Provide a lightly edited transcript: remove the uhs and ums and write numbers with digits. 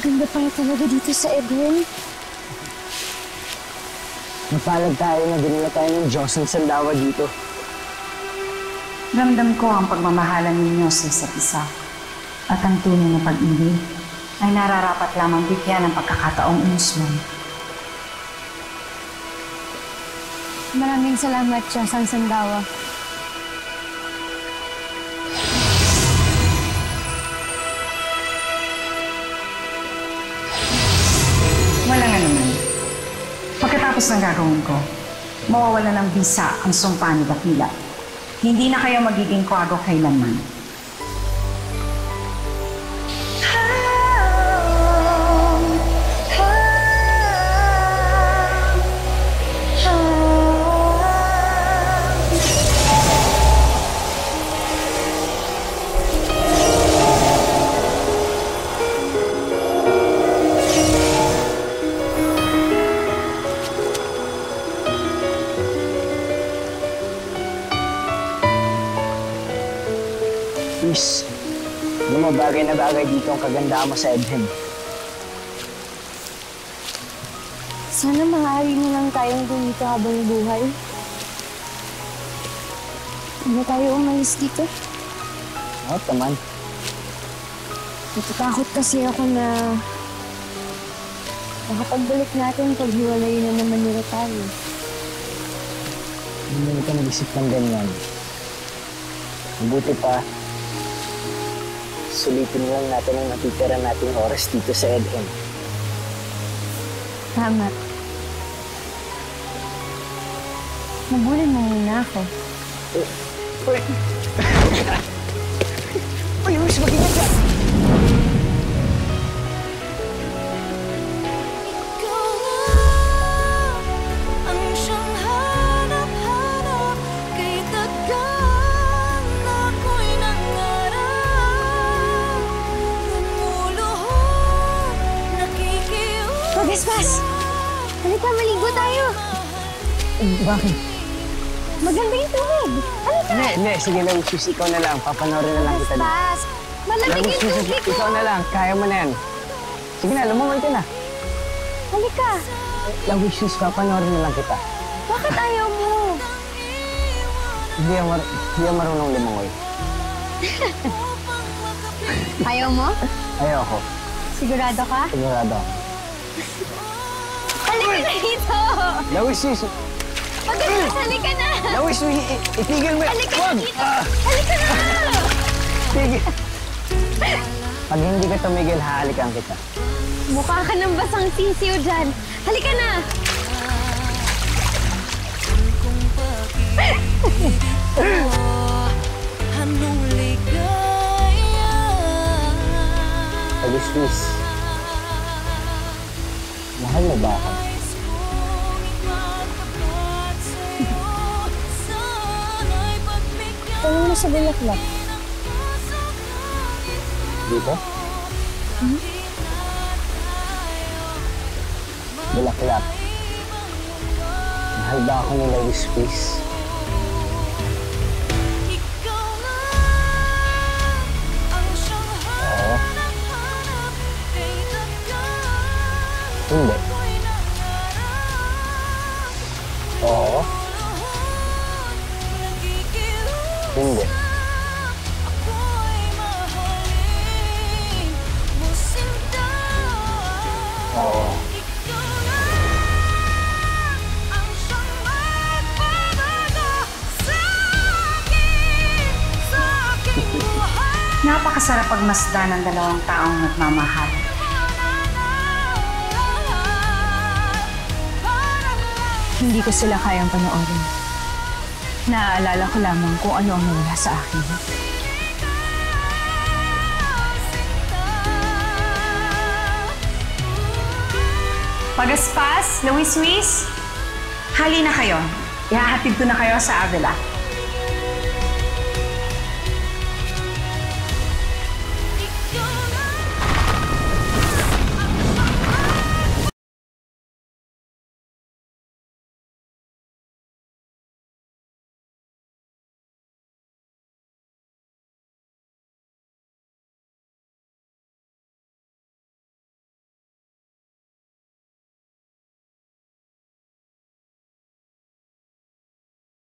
Ganda pala talaga dito sa Edwin. Mapalad tayo na dinala tayo ng Diyos ng Sandawa dito. Ramdam ko ang pagmamahalan ninyo sa isa't isa. At ang tunay na pag-ibig ay nararapat lamang bigyan ng pagkakataong umusman. Maraming salamat, Diyos ng Sandawa. Wala nga naman. Pagkatapos ng gagawin ko, mawawala ng bisa ang sumpa ni Dakila. Hindi na kayo magiging kwago kailanman. Please, bagay na bagay dito ang kagandahan mo sa Edhem. Sana maaari na lang tayong dito habang buhay. Hindi tayo umalis dito. Oo, taman. Natatakot kasi ako na makapagbalik natin pag hiwalay na naman nila tayo. Hindi ka nag-isip ng ganyan. Mabuti pa, sulitin lang natin ang natitira nating oras dito sa Edhem. Tama. Mabulin mo muna ako. Uy! Uy, Luis, mag-ingat ka! Vespas! Halika, maligo tayo! Bakit? Maganda yung tubig! Halika! Hindi. Sige lang, sus, ikaw na lang. Papanoorin na lang kita. Vespas! Malamig yung tubig ko! Ikaw na lang. Kaya mo na yan. Sige na, lumungan ka na. Halika! Lang, sus, papanoorin na lang kita. Bakit ayaw mo? Hindi ako marunong lumangoy. Ayaw mo? Ayaw ako. Sigurado ka? Sigurado ako. Halika na dito! Lawis, sus! Vespas, halika na! Lawis, itigil mo! Halika na dito! Halika na! Tigil! Pag hindi ka tumigil, hahalikan kita. Mukha ka ng basang sisiw dyan. Halika na! Lawis, sus. Mahal mo ba ako? Tanong mo sa bulaklak. Dito? Bulaklak. Mahal ba ako ni Lawis, please? Oo. Hindi. Oo. Hindi. Oo. Napakasarap pagmasdan ng dalawang taong nagmamahal. Hindi ko sila kayang panoorin. Naaalala ko lamang kung ano ang nawala sa akin. Pagaspas, Luis, hali na kayo. Ihahatid ko na kayo sa Avila.